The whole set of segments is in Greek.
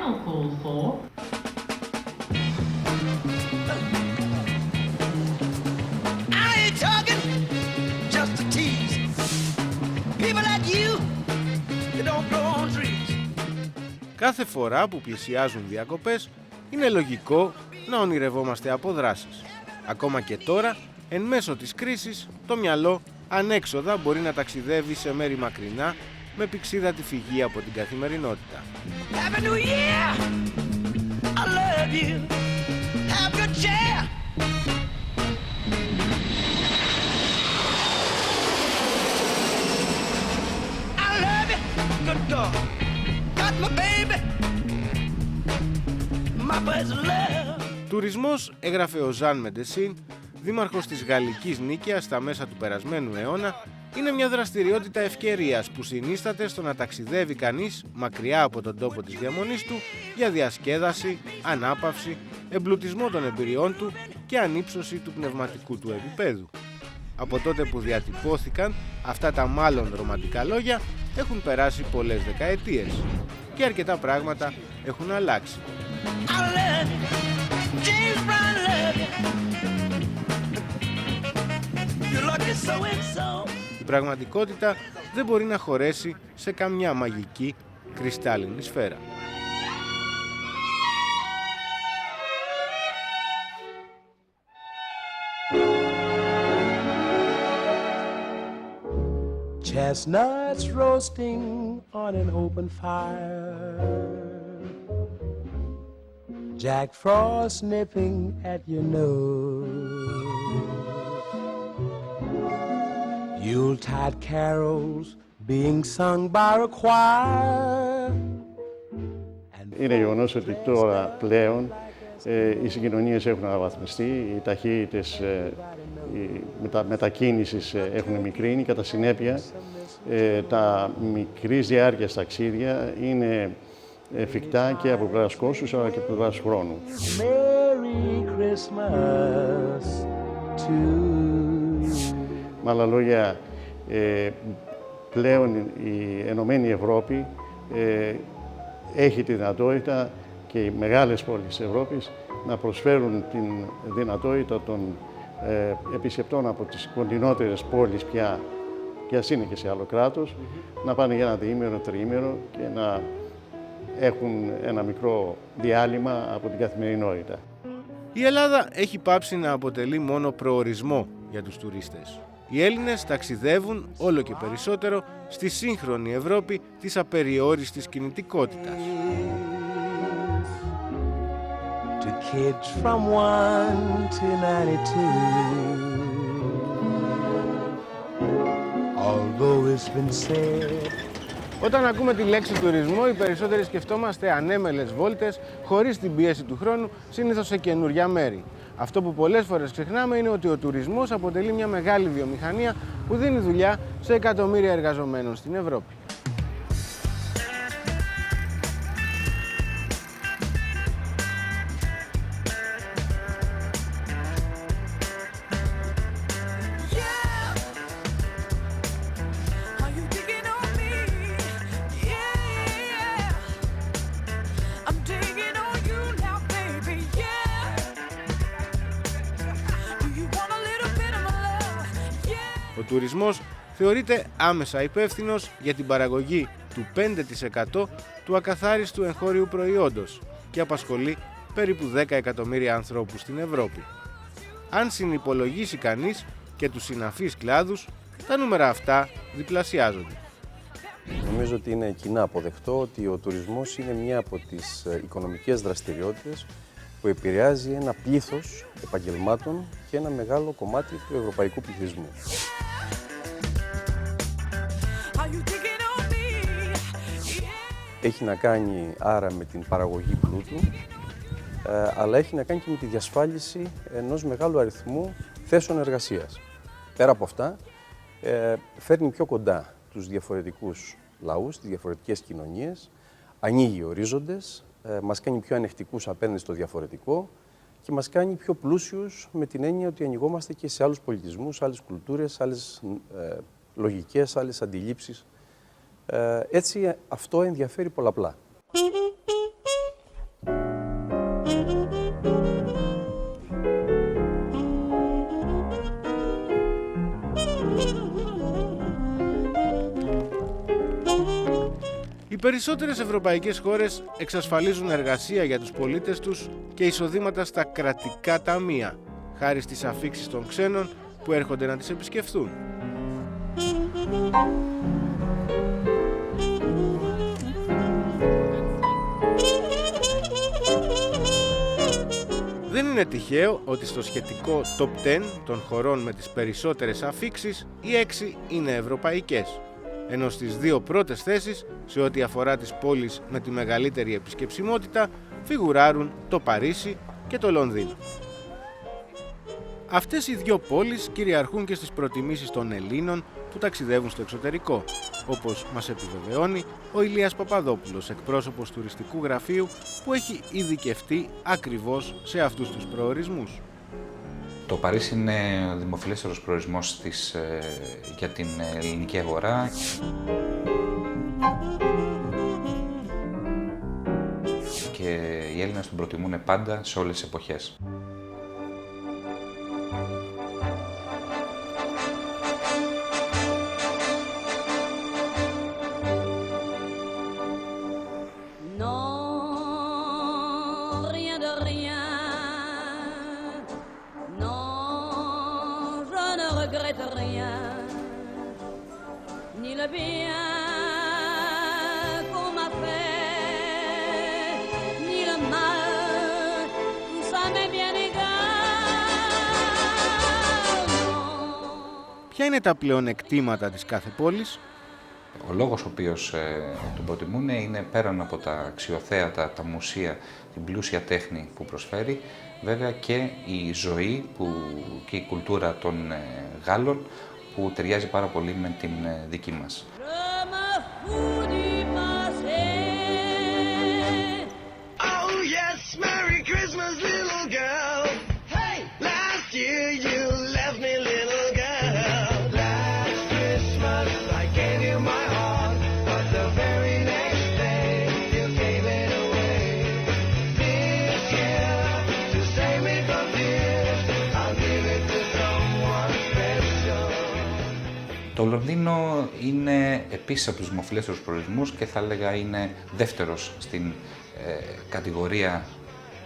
Now call for... I ain't talking just to tease. People like you, they don't grow on trees. Κάθε φορά που πλησιάζουν διακοπές, είναι λογικό να ονειρευόμαστε αποδράσεις. Ακόμα και τώρα, εν μέσω της κρίσης, το μυαλό ανέξοδα μπορεί να ταξιδεύει σε μέρη μακρινά με πηξίδα τη φυγή από την καθημερινότητα. Happy New Year, I love you, have good cheer. I love you, good God, got my baby, my best love. Τουρισμός, έγραφε ο Ζαν Μεντεσίν, δήμαρχος της Γαλλικής Νίκαιας στα μέσα του περασμένου αιώνα, είναι μια δραστηριότητα ευκαιρίας που συνίσταται στο να ταξιδεύει κανείς μακριά από τον τόπο της διαμονής του για διασκέδαση, ανάπαυση, εμπλουτισμό των εμπειριών του και ανύψωση του πνευματικού του επίπεδου. Από τότε που διατυπώθηκαν αυτά τα μάλλον ρομαντικά λόγια έχουν περάσει πολλές δεκαετίες και αρκετά πράγματα έχουν αλλάξει. Η πραγματικότητα δεν μπορεί να χωρέσει σε καμιά μαγική κρυστάλλινη σφαίρα. Chestnuts roasting on an open fire, Jack Frost nipping at your nose, Yuletide carols being sung by a choir. Είναι γεγονός ότι τώρα πλέον οι συγκοινωνίες έχουν αναβαθμιστεί, οι ταχύτητες μετακίνησης έχουν μικρύνει, κατά συνέπεια τα μικρής διάρκειας ταξίδια είναι εφικτά και από πλευράς κόστους αλλά και από πλευράς χρόνου. Με άλλα λόγια, πλέον η Ενωμένη Ευρώπη έχει τη δυνατότητα και οι μεγάλες πόλεις της Ευρώπης να προσφέρουν την δυνατότητα των επισκεπτών από τις κοντινότερες πόλεις πια, και ας είναι και σε άλλο κράτος, να πάνε για ένα διήμερο, τριήμερο και να έχουν ένα μικρό διάλειμμα από την καθημερινότητα. Η Ελλάδα έχει πάψει να αποτελεί μόνο προορισμό για τους τουρίστες. Οι Έλληνες ταξιδεύουν όλο και περισσότερο στη σύγχρονη Ευρώπη της απεριόριστης κινητικότητας. Όταν ακούμε τη λέξη τουρισμό, οι περισσότεροι σκεφτόμαστε ανέμελες βόλτες χωρίς την πίεση του χρόνου, συνήθως σε καινούργια μέρη. Αυτό που πολλές φορές ξεχνάμε είναι ότι ο τουρισμός αποτελεί μια μεγάλη βιομηχανία που δίνει δουλειά σε εκατομμύρια εργαζομένων στην Ευρώπη. Ο τουρισμός θεωρείται άμεσα υπεύθυνος για την παραγωγή του 5% του ακαθάριστου εγχώριου προϊόντος και απασχολεί περίπου 10 εκατομμύρια ανθρώπους στην Ευρώπη. Αν συνυπολογίσει κανείς και τους συναφείς κλάδους, τα νούμερα αυτά διπλασιάζονται. Νομίζω ότι είναι κοινά αποδεκτό ότι ο τουρισμός είναι μία από τις οικονομικές δραστηριότητες που επηρεάζει ένα πλήθος επαγγελμάτων και ένα μεγάλο κομμάτι του ευρωπαϊκού πληθυσμού. Έχει να κάνει άρα με την παραγωγή πλούτου, αλλά έχει να κάνει και με τη διασφάλιση ενός μεγάλου αριθμού θέσεων εργασίας. Πέρα από αυτά, φέρνει πιο κοντά τους διαφορετικούς λαούς, τις διαφορετικές κοινωνίες, ανοίγει ορίζοντες, μας κάνει πιο ανεκτικούς απέναντι στο διαφορετικό και μας κάνει πιο πλούσιους με την έννοια ότι ανοιγόμαστε και σε άλλους πολιτισμούς, άλλες κουλτούρες, άλλες λογικές, άλλες αντιλήψεις. Έτσι αυτό ενδιαφέρει πολλαπλά. περισσότερες ευρωπαϊκές χώρες εξασφαλίζουν εργασία για τους πολίτες τους και εισοδήματα στα κρατικά ταμεία, χάρη στις αφίξεις των ξένων που έρχονται να τις επισκεφθούν. Δεν είναι τυχαίο ότι στο σχετικό top 10 των χωρών με τις περισσότερες αφίξεις, οι 6 είναι ευρωπαϊκές, ενώ στις 2 πρώτες θέσεις, σε ό,τι αφορά τις πόλεις με τη μεγαλύτερη επισκεψιμότητα, φιγουράρουν το Παρίσι και το Λονδίνο. Αυτές οι 2 πόλεις κυριαρχούν και στις προτιμήσεις των Ελλήνων που ταξιδεύουν στο εξωτερικό, όπως μας επιβεβαιώνει ο Ηλίας Παπαδόπουλος, εκπρόσωπος τουριστικού γραφείου που έχει ειδικευτεί ακριβώς σε αυτούς τους προορισμούς. Το Παρίσι είναι ο δημοφιλέστερος προορισμός για την ελληνική αγορά. Και οι Έλληνες τον προτιμούν πάντα σε όλες τις εποχές. Ποια είναι τα πλεονεκτήματα της κάθε πόλης? Ο λόγος ο οποίος τον προτιμούν είναι πέραν από τα αξιοθέατα, τα μουσεία, την πλούσια τέχνη που προσφέρει, βέβαια και η ζωή και η κουλτούρα των Γάλλων που ταιριάζει πάρα πολύ με την δική μας. Το Λονδίνο είναι επίσης από τους δημοφιλέστερους προορισμούς και θα έλεγα είναι δεύτερος στην κατηγορία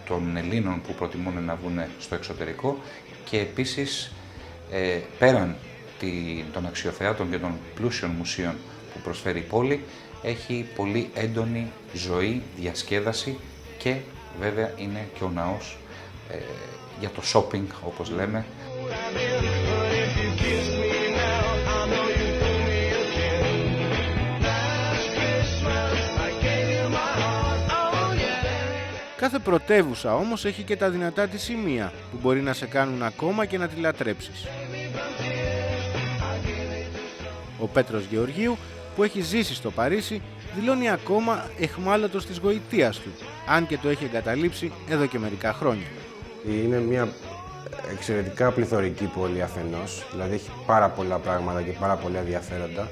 των Ελλήνων που προτιμούν να βγουν στο εξωτερικό και επίσης πέραν των αξιοθεάτων και των πλούσιων μουσείων που προσφέρει η πόλη έχει πολύ έντονη ζωή, διασκέδαση και βέβαια είναι και ο ναός για το shopping όπως λέμε. Κάθε πρωτεύουσα όμως έχει και τα δυνατά της σημεία που μπορεί να σε κάνουν ακόμα και να τη λατρέψεις. Ο Πέτρος Γεωργίου που έχει ζήσει στο Παρίσι δηλώνει ακόμα εχμάλωτος της γοητείας του, αν και το έχει εγκαταλείψει εδώ και μερικά χρόνια. Είναι μια εξαιρετικά πληθωρική πόλη αφενός, δηλαδή έχει πάρα πολλά πράγματα και πάρα πολλά ενδιαφέροντα.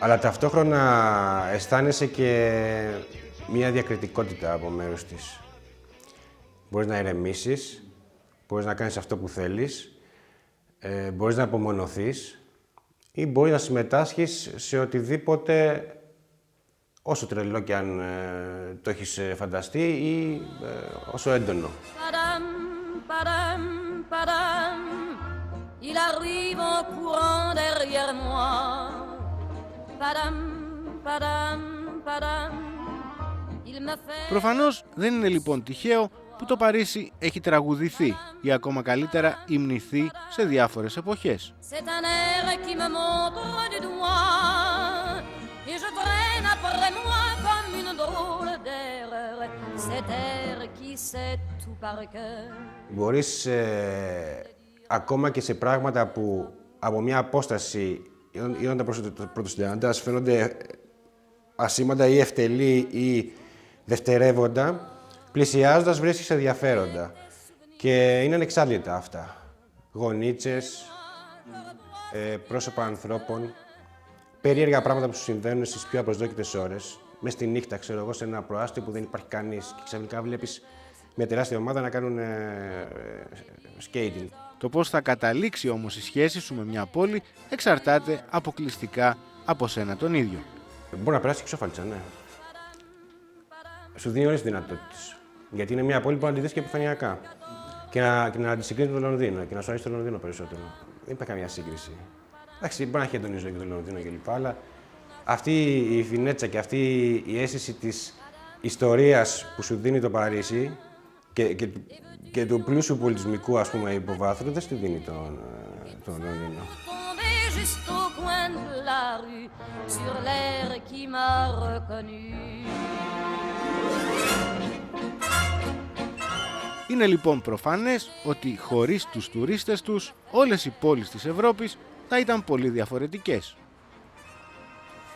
Αλλά ταυτόχρονα αισθάνεσαι και μια διακριτικότητα από μέρους της. Μπορείς να ηρεμήσεις, μπορείς να κάνεις αυτό που θέλεις, μπορείς να απομονωθείς ή μπορείς να συμμετάσχεις σε οτιδήποτε, όσο τρελό και αν το έχεις φανταστεί ή όσο έντονο. Il arrive en courant derrière moi. Προφανώς δεν είναι λοιπόν τυχαίο που το Παρίσι έχει τραγουδηθεί ή ακόμα καλύτερα υμνηθεί σε διάφορες εποχές. Μπορείς ακόμα και σε πράγματα που από μια απόσταση ή όταν πρωτοσυνταναντάς φαίνονται ασήμαντα ή ευτελή ή δευτερεύοντα, πλησιάζοντας βρίσκεις ενδιαφέροντα. Και είναι ανεξάρτητα αυτά. Γονίτσες, πρόσωπα ανθρώπων, περίεργα πράγματα που σου συμβαίνουν στις πιο απροσδόκητες ώρες. Μες στη νύχτα, ξέρω εγώ, σε ένα προάστιο που δεν υπάρχει κανείς και ξαφνικά βλέπεις μια τεράστια ομάδα να κάνουν skating. Το πώς θα καταλήξει όμως η σχέση σου με μια πόλη εξαρτάται αποκλειστικά από σένα τον ίδιο. Μπορεί να περάσει εξόφαλτσα, ναι. Σου δίνει όλες τις δυνατότητες. Γιατί είναι μια πόλη που να τη δεις και επιφανειακά. Και να τη συγκρίνεις με το Λονδίνο και να σου αρέσει το Λονδίνο περισσότερο. Δεν υπάρχει καμία σύγκριση. Εντάξει, μπορεί να έχει εντονίσει και το Λονδίνο κλπ. Αλλά αυτή η φινέτσα και αυτή η αίσθηση της ιστορίας που σου δίνει το Παρίσι και του πλούσιου πολιτισμικού, ας πούμε, υποβάθρου δεν σου δίνει το Λονδίνο. Juste au coin de la rue, sur l'air qui m'a reconnu. Είναι λοιπόν προφανές ότι χωρίς τους τουρίστες τους, όλες οι πόλεις της Ευρώπης θα ήταν πολύ διαφορετικές.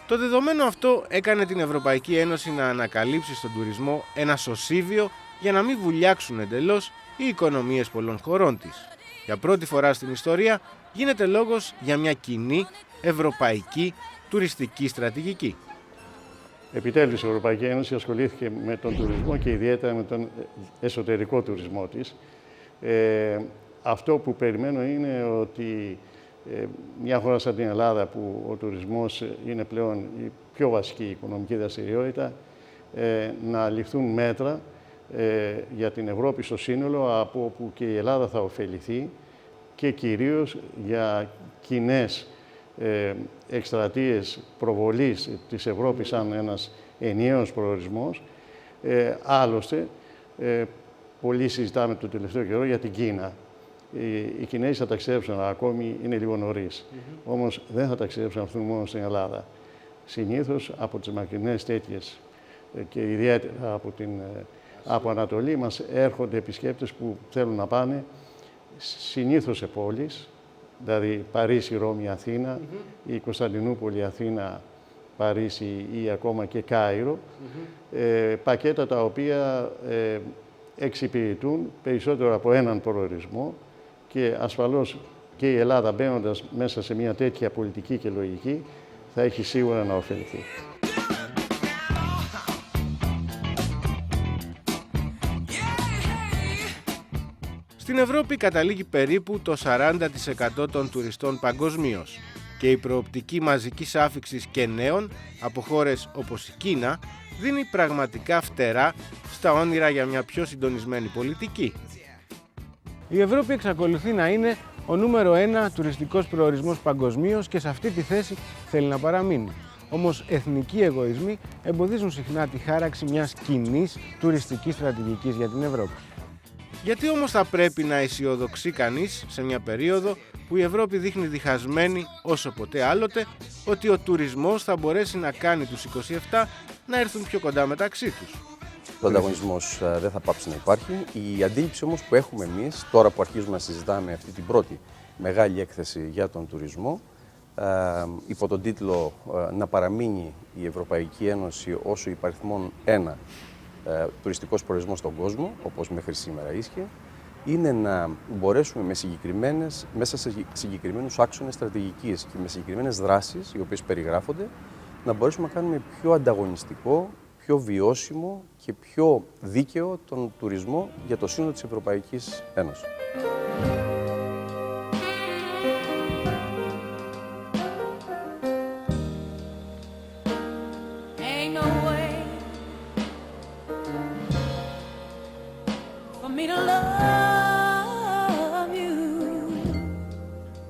Το δεδομένο αυτό έκανε την Ευρωπαϊκή Ένωση να ανακαλύψει στον τουρισμό ένα σωσίβιο για να μην βουλιάξουν εντελώς οι οικονομίες πολλών χωρών της. Για πρώτη φορά στην ιστορία γίνεται λόγος για μια κοινή ευρωπαϊκή τουριστική στρατηγική. Επιτέλους η Ευρωπαϊκή Ένωση ασχολήθηκε με τον τουρισμό και ιδιαίτερα με τον εσωτερικό τουρισμό της. Αυτό που περιμένω είναι ότι μια χώρα σαν την Ελλάδα, που ο τουρισμός είναι πλέον η πιο βασική οικονομική δραστηριότητα, να ληφθούν μέτρα για την Ευρώπη στο σύνολο, από όπου και η Ελλάδα θα ωφεληθεί, και κυρίως για κοινές εκστρατείες προβολής της Ευρώπης σαν ένας ενιαίος προορισμός. Άλλωστε, πολύ συζητάμε το τελευταίο καιρό για την Κίνα. Οι Κινέζοι θα ταξιδέψουν, ακόμη είναι λίγο νωρίς. Όμως δεν θα ταξιδέψουν αυτού μόνο στην Ελλάδα. Συνήθως από τις μακρινές τέτοιες και ιδιαίτερα από Ανατολή μας έρχονται επισκέπτες που θέλουν να πάνε συνήθως σε πόλεις, δηλαδή Παρίσι, Ρώμη, Αθήνα, ή Κωνσταντινούπολη, Αθήνα, Παρίσι ή ακόμα και Κάιρο, πακέτα τα οποία εξυπηρετούν περισσότερο από έναν προορισμό, και ασφαλώς και η Ελλάδα, μπαίνοντας μέσα σε μια τέτοια πολιτική και λογική, θα έχει σίγουρα να ωφεληθεί. Στην Ευρώπη καταλήγει περίπου το 40% των τουριστών παγκοσμίως και η προοπτική μαζικής άφιξης και νέων από χώρες όπως η Κίνα δίνει πραγματικά φτερά στα όνειρα για μια πιο συντονισμένη πολιτική. Η Ευρώπη εξακολουθεί να είναι ο νούμερο 1 τουριστικός προορισμός παγκοσμίως και σε αυτή τη θέση θέλει να παραμείνει. Όμως εθνικοί εγωισμοί εμποδίζουν συχνά τη χάραξη μιας κοινής τουριστικής στρατηγικής για την Ευρώπη. Γιατί όμως θα πρέπει να αισιοδοξεί κανείς σε μια περίοδο που η Ευρώπη δείχνει διχασμένη όσο ποτέ άλλοτε ότι ο τουρισμός θα μπορέσει να κάνει τους 27 να έρθουν πιο κοντά μεταξύ τους? Ο ανταγωνισμός δεν θα πάψει να υπάρχει. Η αντίληψη όμως που έχουμε εμείς, τώρα που αρχίζουμε να συζητάμε αυτή την πρώτη μεγάλη έκθεση για τον τουρισμό, υπό τον τίτλο «Να παραμείνει η Ευρωπαϊκή Ένωση ως ο υπαριθμόν 1 τουριστικός προορισμός στον κόσμο», όπως μέχρι σήμερα ίσχυε, είναι να μπορέσουμε μέσα σε συγκεκριμένους άξονες στρατηγικής και με συγκεκριμένες δράσεις, οι οποίες περιγράφονται, να μπορέσουμε να κάνουμε πιο ανταγωνιστικό, πιο βιώσιμο και πιο δίκαιο τον τουρισμό για το σύνολο της Ευρωπαϊκής Ένωσης.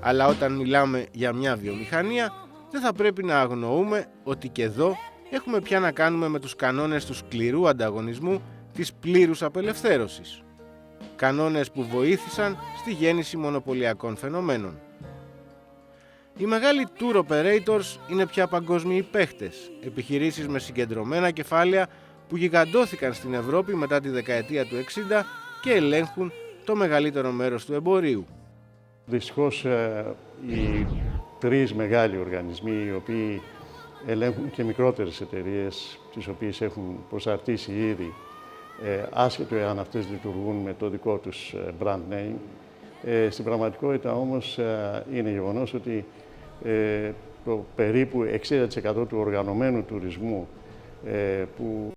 Αλλά όταν μιλάμε για μια βιομηχανία, δεν θα πρέπει να αγνοούμε ότι και εδώ έχουμε πια να κάνουμε με τους κανόνες του σκληρού ανταγωνισμού της πλήρους απελευθέρωσης. Κανόνες που βοήθησαν στη γέννηση μονοπωλιακών φαινομένων. Οι μεγάλοι tour operators είναι πια παγκόσμιοι παίχτες, επιχειρήσεις με συγκεντρωμένα κεφάλαια που γιγαντώθηκαν στην Ευρώπη μετά τη δεκαετία του 60 και ελέγχουν το μεγαλύτερο μέρος του εμπορίου. Δυστυχώς οι τρεις μεγάλοι οργανισμοί, οι οποίοι ελέγχουν και μικρότερες εταιρείες, τις οποίες έχουν προσαρτήσει ήδη, άσχετο εάν αυτές λειτουργούν με το δικό τους brand name, στην πραγματικότητα όμως είναι γεγονός ότι το περίπου 60% του οργανωμένου τουρισμού που